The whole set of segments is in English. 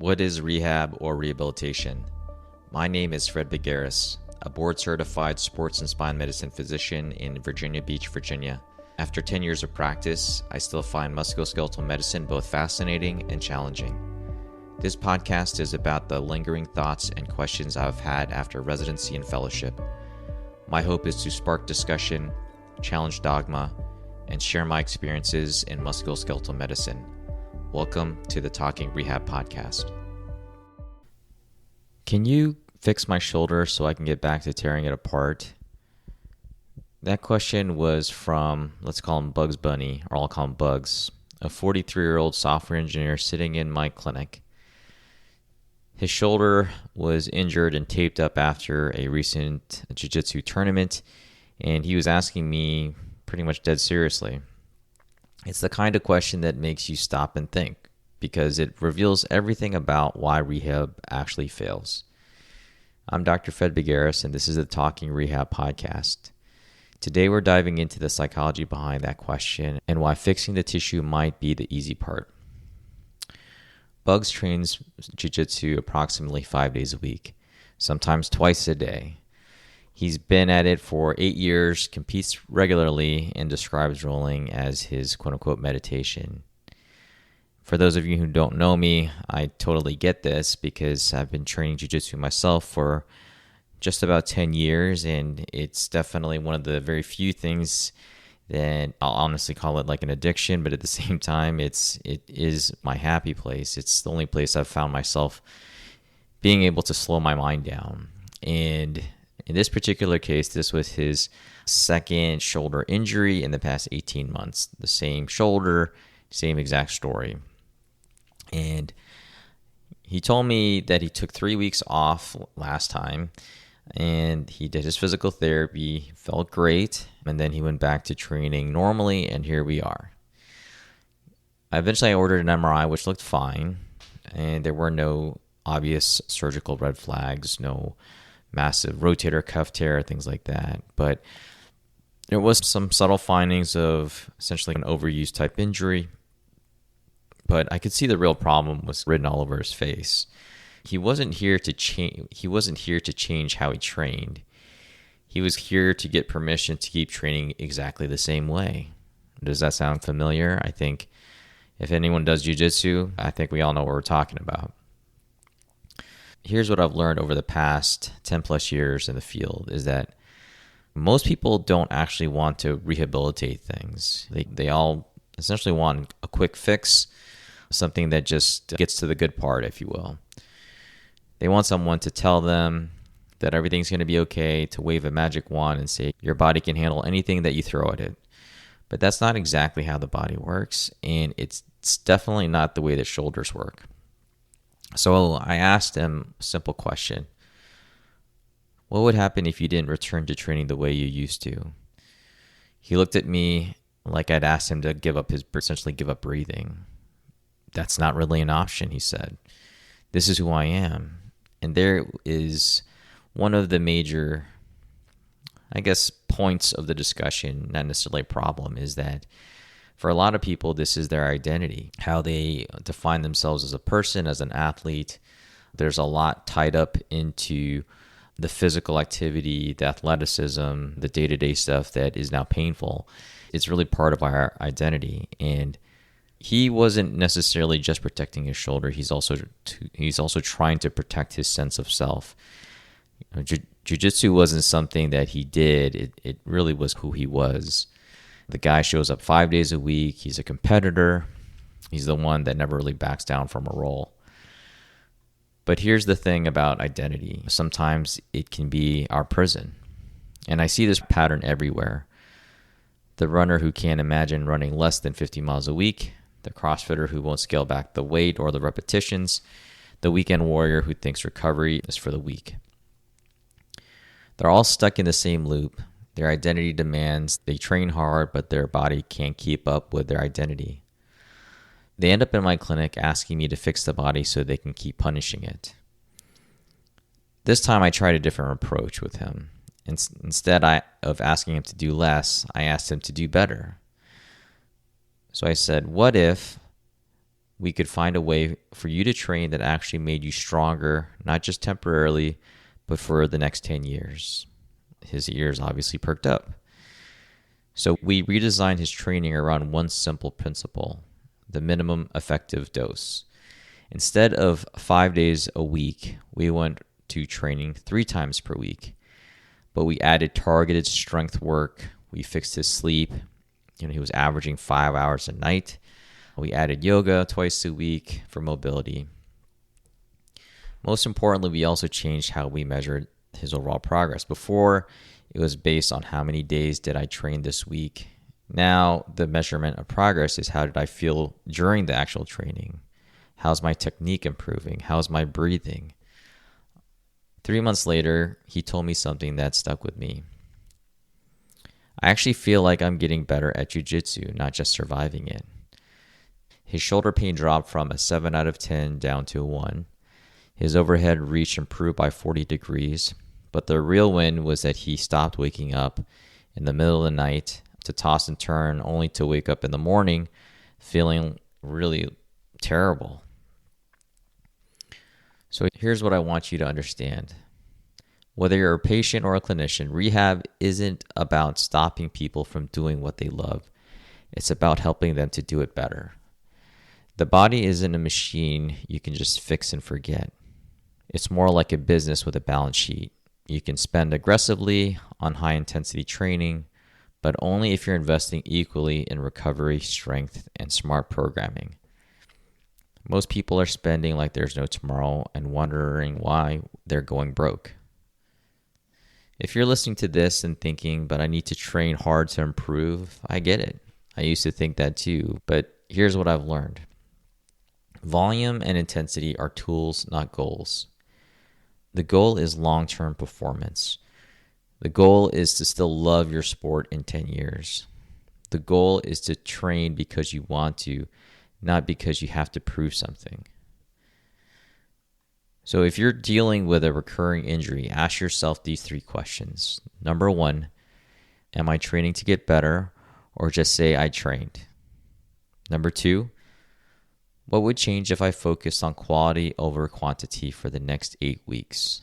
What is rehab or rehabilitation? My name is Fred Vigueras, a board-certified sports and spine medicine physician in Virginia Beach, Virginia. After 10 years of practice, I still find musculoskeletal medicine both fascinating and challenging. This podcast is about the lingering thoughts and questions I've had after residency and fellowship. My hope is to spark discussion, challenge dogma, and share my experiences in musculoskeletal medicine. Welcome to the Talking Rehab podcast. Can you fix my shoulder so I can get back to tearing it apart? That question was from, let's call him Bugs Bunny, or I'll call him Bugs, a 43-year-old software engineer sitting in my clinic. His shoulder was injured and taped up after a recent Jiu-Jitsu tournament, and he was asking me pretty much dead seriously. It's the kind of question that makes you stop and think, because it reveals everything about why rehab actually fails. I'm Dr. Fred Vigueras, and this is the Talking Rehab podcast. Today we're diving into the psychology behind that question and why fixing the tissue might be the easy part. Bugs trains Jiu-Jitsu approximately 5 days a week, sometimes twice a day. He's been at it for 8 years, competes regularly, and describes rolling as his quote-unquote meditation. For those of you who don't know me, I totally get this because I've been training Jiu-Jitsu myself for just about 10 years, and it's definitely one of the very few things that I'll honestly call it like an addiction, but at the same time, it is my happy place. It's the only place I've found myself being able to slow my mind down. And in this particular case, this was his second shoulder injury in the past 18 months. The same shoulder, same exact story. And he told me that he took 3 weeks off last time, and he did his physical therapy, felt great, and then he went back to training normally, and here we are. Eventually, I ordered an MRI, which looked fine, and there were no obvious surgical red flags, no massive rotator cuff tear, things like that. But there was some subtle findings of essentially an overuse type injury. But I could see the real problem was written all over his face. He wasn't here to change. He wasn't here to change how he trained. He was here to get permission to keep training exactly the same way. Does that sound familiar? I think if anyone does jiu-jitsu, I think we all know what we're talking about. Here's what I've learned over the past 10 plus years in the field is that most people don't actually want to rehabilitate things. They all essentially want a quick fix, something that just gets to the good part, if you will. They want someone to tell them that everything's going to be okay, to wave a magic wand and say your body can handle anything that you throw at it. But that's not exactly how the body works, and it's definitely not the way that shoulders work. So I asked him a simple question. What would happen if you didn't return to training the way you used to? He looked at me like I'd asked him to essentially give up breathing. That's not really an option, he said. This is who I am. And there is one of the major, points of the discussion, not necessarily a problem, is that for a lot of people, this is their identity, how they define themselves as a person, as an athlete. There's a lot tied up into the physical activity, the athleticism, the day-to-day stuff that is now painful. It's really part of our identity. And he wasn't necessarily just protecting his shoulder. He's also trying to protect his sense of self. Jiu-Jitsu wasn't something that he did. It really was who he was. The guy shows up 5 days a week. He's a competitor. He's the one that never really backs down from a roll. But here's the thing about identity. Sometimes it can be our prison. And I see this pattern everywhere. The runner who can't imagine running less than 50 miles a week, the CrossFitter who won't scale back the weight or the repetitions, the weekend warrior who thinks recovery is for the weak. They're all stuck in the same loop. Their identity demands they train hard, but their body can't keep up with their identity. They end up in my clinic asking me to fix the body so they can keep punishing it. This time I tried a different approach with him. Instead of asking him to do less, I asked him to do better. So I said, what if we could find a way for you to train that actually made you stronger, not just temporarily, but for the next 10 years. His ears obviously perked up. So we redesigned his training around one simple principle: the minimum effective dose. Instead of 5 days a week, we went to training 3 times per week. But we added targeted strength work. We fixed his sleep. He was averaging 5 hours a night. We added yoga twice a week for mobility. Most importantly, we also changed how we measured his overall progress. Before, it was based on how many days did I train this week. Now, the measurement of progress is how did I feel during the actual training? How's my technique improving? How's my breathing? 3 months later, he told me something that stuck with me. I actually feel like I'm getting better at jiu-jitsu, not just surviving it. His shoulder pain dropped from a 7 out of 10 down to a 1. His overhead reach improved by 40 degrees, but the real win was that he stopped waking up in the middle of the night to toss and turn, only to wake up in the morning feeling really terrible. So here's what I want you to understand. Whether you're a patient or a clinician, rehab isn't about stopping people from doing what they love. It's about helping them to do it better. The body isn't a machine you can just fix and forget. It's more like a business with a balance sheet. You can spend aggressively on high-intensity training, but only if you're investing equally in recovery, strength, and smart programming. Most people are spending like there's no tomorrow and wondering why they're going broke. If you're listening to this and thinking, but I need to train hard to improve, I get it. I used to think that too, but here's what I've learned. Volume and intensity are tools, not goals. The goal is long-term performance. The goal is to still love your sport in 10 years. The goal is to train because you want to, not because you have to prove something. So if you're dealing with a recurring injury, ask yourself these 3 questions. Number 1, am I training to get better, or just say I trained? Number 2, what would change if I focused on quality over quantity for the next 8 weeks?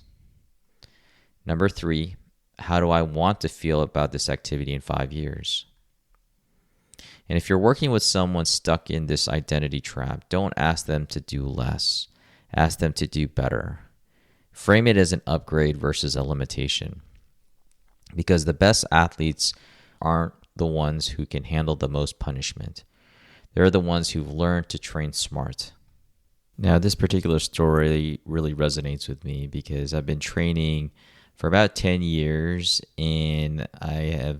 Number 3, how do I want to feel about this activity in 5 years? And if you're working with someone stuck in this identity trap, don't ask them to do less. Ask them to do better. Frame it as an upgrade versus a limitation. Because the best athletes aren't the ones who can handle the most punishment. They're the ones who've learned to train smart. Now, this particular story really resonates with me because I've been training for about 10 years, and I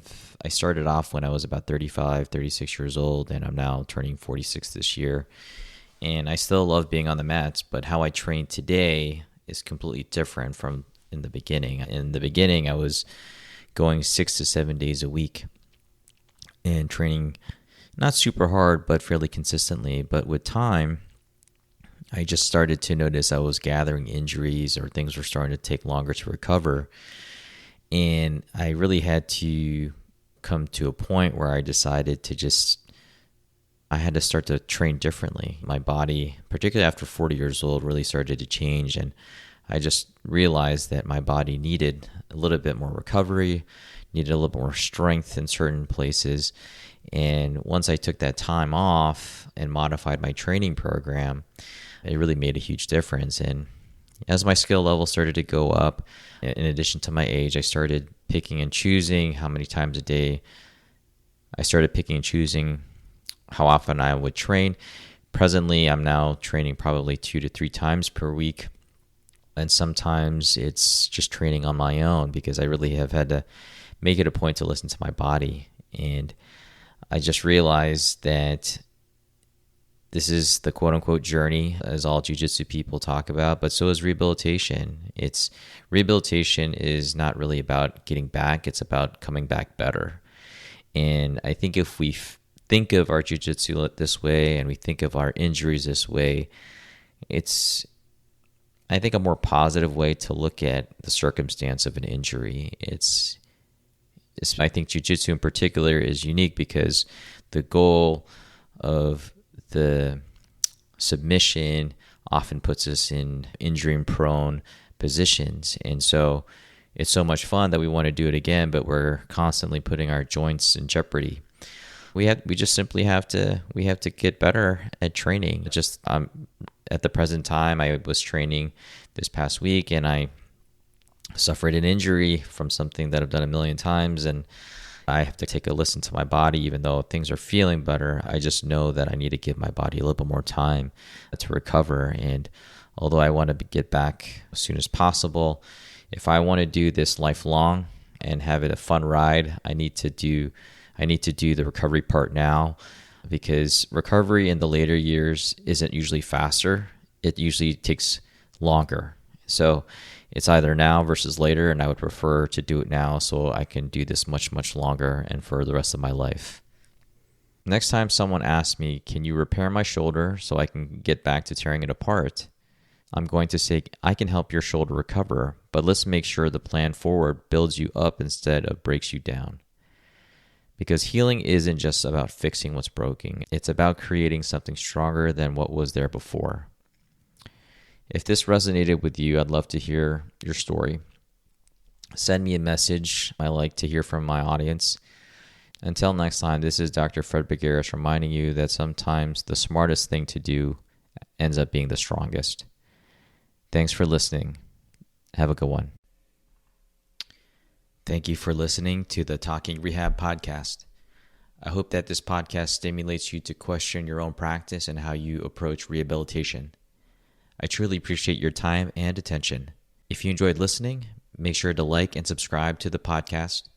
started off when I was about 35, 36 years old, and I'm now turning 46 this year. And I still love being on the mats, but how I train today is completely different from in the beginning. In the beginning, I was going 6 to 7 days a week and training not super hard, but fairly consistently. But with time, I just started to notice I was gathering injuries or things were starting to take longer to recover. And I really had to come to a point where I decided I had to start to train differently. My body, particularly after 40 years old, really started to change. And I just realized that my body needed a little bit more recovery, needed a little more strength in certain places. And once I took that time off and modified my training program, it really made a huge difference. And as my skill level started to go up, in addition to my age, I started picking and choosing how many times a day. I started picking and choosing how often I would train. Presently, I'm now training probably 2 to 3 times per week. And sometimes it's just training on my own because I really have had to make it a point to listen to my body. And I just realized that this is the quote-unquote journey, as all jiu-jitsu people talk about, but so is rehabilitation. Rehabilitation is not really about getting back. It's about coming back better. And I think if we think of our jiu-jitsu this way and we think of our injuries this way, it's, I think, a more positive way to look at the circumstance of an injury. I think jiu-jitsu in particular is unique because the goal of the submission often puts us in injury-prone positions. And so it's so much fun that we want to do it again, but we're constantly putting our joints in jeopardy. We just simply have to get better at training. Just at the present time, I was training this past week, and I suffered an injury from something that I've done a million times, and I have to take a listen to my body. Even though things are feeling better, I just know that I need to give my body a little bit more time to recover. And although I want to get back as soon as possible, if I want to do this lifelong and have it a fun ride, I need to do the recovery part now, because recovery in the later years isn't usually faster. It usually takes longer. So it's either now versus later, and I would prefer to do it now so I can do this much, much longer and for the rest of my life. Next time someone asks me, can you repair my shoulder so I can get back to tearing it apart? I'm going to say, I can help your shoulder recover, but let's make sure the plan forward builds you up instead of breaks you down. Because healing isn't just about fixing what's broken. It's about creating something stronger than what was there before. If this resonated with you, I'd love to hear your story. Send me a message. I like to hear from my audience. Until next time, this is Dr. Fred Begaris reminding you that sometimes the smartest thing to do ends up being the strongest. Thanks for listening. Have a good one. Thank you for listening to the Talking Rehab podcast. I hope that this podcast stimulates you to question your own practice and how you approach rehabilitation. I truly appreciate your time and attention. If you enjoyed listening, make sure to like and subscribe to the podcast.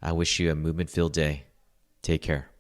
I wish you a movement-filled day. Take care.